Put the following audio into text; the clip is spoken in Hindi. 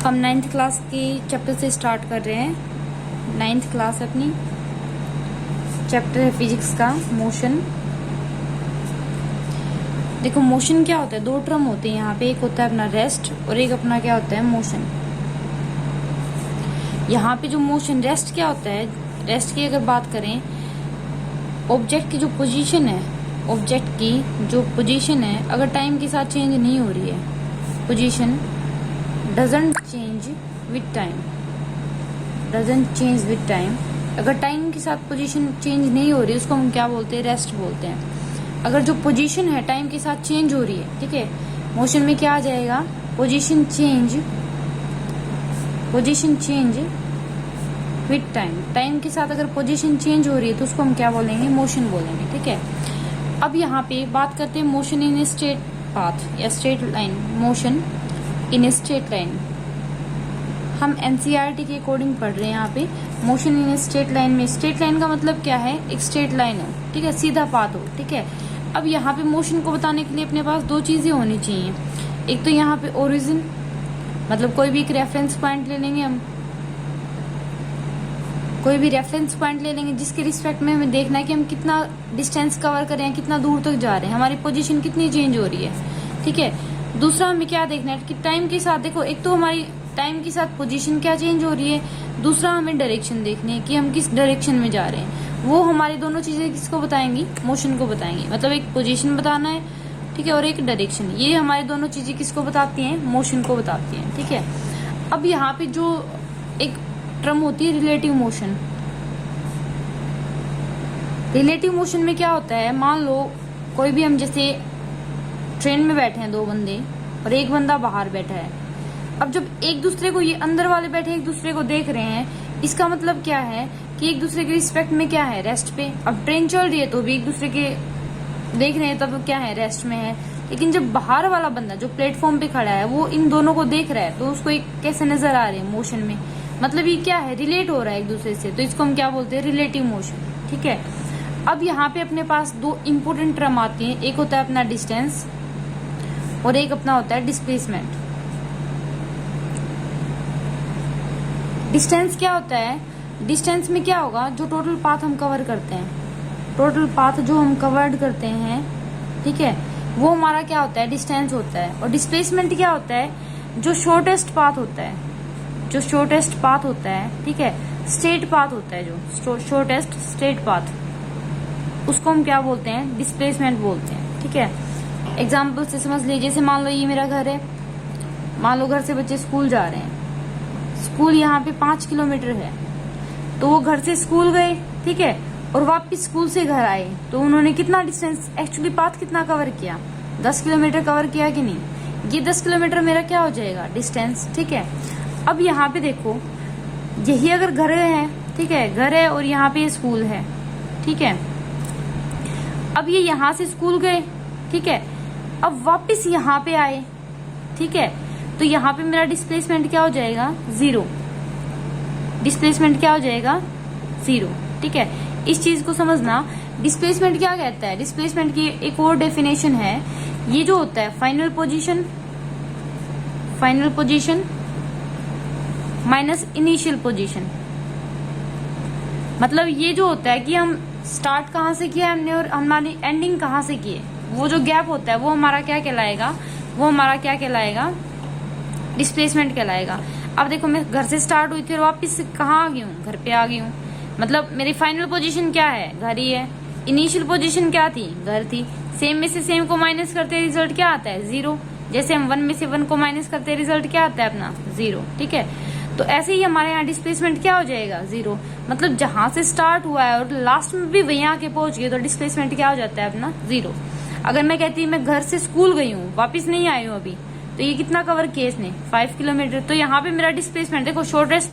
हम 9th क्लास की चैप्टर से स्टार्ट कर रहे हैं। 9th क्लास अपनी चैप्टर है फिजिक्स का मोशन। देखो मोशन क्या होता है, दो टर्म होते हैं यहाँ पे, एक होता है अपना रेस्ट और एक अपना क्या होता है मोशन। यहाँ पे जो मोशन रेस्ट क्या होता है, रेस्ट की अगर बात करें, ऑब्जेक्ट की जो पोजीशन है, ऑब्जेक्ट की जो पोजीशन है अगर टाइम के साथ चेंज नहीं हो रही है, position doesn't change with time, doesn't change with time, अगर टाइम के साथ पोजीशन चेंज नहीं हो रही उसको हम क्या बोलते हैं, रेस्ट बोलते हैं। अगर जो पोजीशन है टाइम के साथ चेंज हो रही है, ठीक है, मोशन में क्या आ जाएगा, position change, position change with time, time के साथ अगर पोजीशन चेंज हो रही है तो उसको हम क्या बोलेंगे, मोशन बोलेंगे, ठीक है। अब यहाँ पे बात करते हैं मोशन इन स्ट्रेट पाथ या straight line, motion in straight line. हम एनसीईआरटी के अकॉर्डिंग पढ़ रहे हैं यहाँ पे मोशन इन स्ट्रेट लाइन में। स्ट्रेट लाइन का मतलब क्या है, एक स्ट्रेट लाइन हो, ठीक है, सीधा पाथ हो, ठीक है। अब यहाँ पे मोशन को बताने के लिए अपने पास दो चीजें होनी चाहिए। एक तो यहाँ पे ओरिजिन, मतलब कोई भी एक रेफरेंस पॉइंट ले लेंगे हम, कोई भी रेफरेंस पॉइंट ले लेंगे जिसके रिस्पेक्ट में हमें देखना है कि हम कितना डिस्टेंस कवर कर रहे हैं, कितना दूर तक जा रहे हैं, हमारी पोजीशन कितनी चेंज हो रही है, ठीक है। दूसरा हमें क्या देखना है कि टाइम के साथ, देखो एक तो हमारी टाइम के साथ पोजीशन क्या चेंज हो रही है, दूसरा हमें डायरेक्शन देखनी है कि हम किस डायरेक्शन में जा रहे हैं। वो हमारी दोनों चीजें किसको बताएंगी, मोशन को बताएंगी। मतलब एक पोजीशन बताना है, ठीक है, और एक डायरेक्शन, ये हमारी दोनों चीजें किसको बताती हैं, मोशन को बताती हैं, ठीक है। अब यहाँ पे जो एक टर्म होती है रिलेटिव मोशन, रिलेटिव मोशन में क्या होता है, मान लो कोई भी हम जैसे ट्रेन में बैठे हैं दो बंदे और एक बंदा बाहर बैठा है। अब जब एक दूसरे को, ये अंदर वाले बैठे एक दूसरे को देख रहे हैं, इसका मतलब क्या है कि एक दूसरे के रिस्पेक्ट में क्या है, रेस्ट पे। अब ट्रेन चल रही है तो भी एक दूसरे के देख रहे हैं, तब क्या है, रेस्ट में है। लेकिन जब बाहर वाला बंदा जो प्लेटफॉर्म पे खड़ा है वो इन दोनों को देख रहा है तो उसको एक कैसे नजर आ रहे हैं, मोशन में, मतलब ये क्या है, रिलेट हो रहा है एक दूसरे से, तो इसको हम क्या बोलते हैं, रिलेटिव मोशन, ठीक है। अब यहाँ पे अपने पास दो इंपोर्टेंट टर्म आती हैं, एक होता है अपना डिस्टेंस और एक अपना होता है डिस्प्लेसमेंट। डिस्टेंस क्या होता है, डिस्टेंस में क्या होगा, जो टोटल पाथ हम कवर करते हैं, टोटल पाथ जो हम कवर्ड करते हैं, ठीक है, वो हमारा क्या होता है, डिस्टेंस होता है। और डिस्प्लेसमेंट क्या होता है, जो शॉर्टेस्ट पाथ होता है, जो शॉर्टेस्ट पाथ होता है, ठीक है, स्ट्रेट पाथ होता है, जो शॉर्टेस्ट स्ट्रेट पाथ, उसको हम क्या बोलते हैं, डिस्प्लेसमेंट बोलते हैं, ठीक है। एग्जाम्पल से समझ लीजिए, जैसे मान लो ये मेरा घर है, मान लो घर से बच्चे स्कूल जा रहे हैं, स्कूल यहाँ पे 5 किलोमीटर है, तो वो घर से स्कूल गए, ठीक है, और वापस स्कूल से घर आए, तो उन्होंने कितना डिस्टेंस, एक्चुअली पाथ कितना कवर किया, 10 किलोमीटर कवर किया कि नहीं, ये 10 किलोमीटर मेरा क्या हो जाएगा, डिस्टेंस, ठीक है। अब यहाँ पे देखो, यही अगर घर है, ठीक है, घर है और यहाँ पे स्कूल है, ठीक है। अब ये यहाँ से स्कूल गए, ठीक है, अब वापस यहाँ पे आए, ठीक है, तो यहाँ पे मेरा डिस्प्लेसमेंट क्या हो जाएगा, 0, डिस्प्लेसमेंट क्या हो जाएगा, 0, ठीक है। इस चीज को समझना, डिस्प्लेसमेंट क्या कहता है, डिस्प्लेसमेंट की एक और डेफिनेशन है, ये जो होता है final position, final position minus initial position. मतलब ये जो होता है कि हम स्टार्ट कहाँ से किया हमने और हमारी एंडिंग कहाँ से की है, वो जो गैप होता है वो हमारा क्या कहलाएगा, वो हमारा क्या कहलाएगा, डिस्प्लेसमेंट कहलाएगा। अब देखो मैं घर से स्टार्ट हुई थी और वापस कहाँ आ गई हूँ, घर पे आ गई हूँ, मतलब मेरी फाइनल पोजीशन क्या है, घर ही है। इनिशियल पोजीशन क्या थी, घर थी। सेम में से सेम को माइनस करते रिजल्ट क्या आता है, 0। जैसे हम 1 में से 1 को माइनस करते रिजल्ट क्या आता है अपना, 0, ठीक है। तो ऐसे ही हमारे यहाँ डिस्प्लेसमेंट क्या हो जाएगा, 0। मतलब जहां से स्टार्ट हुआ है और लास्ट में भी वहीं आके पहुंच गए तो डिस्प्लेसमेंट क्या हो जाता है अपना, 0। अगर मैं कहती हूँ मैं घर से स्कूल गई हूँ, वापिस नहीं आई हूँ अभी, तो ये कितना कवर किया इसने, 5 किलोमीटर, तो यहाँ पे मेरा डिस्प्लेसमेंट देखो, शॉर्टेस्ट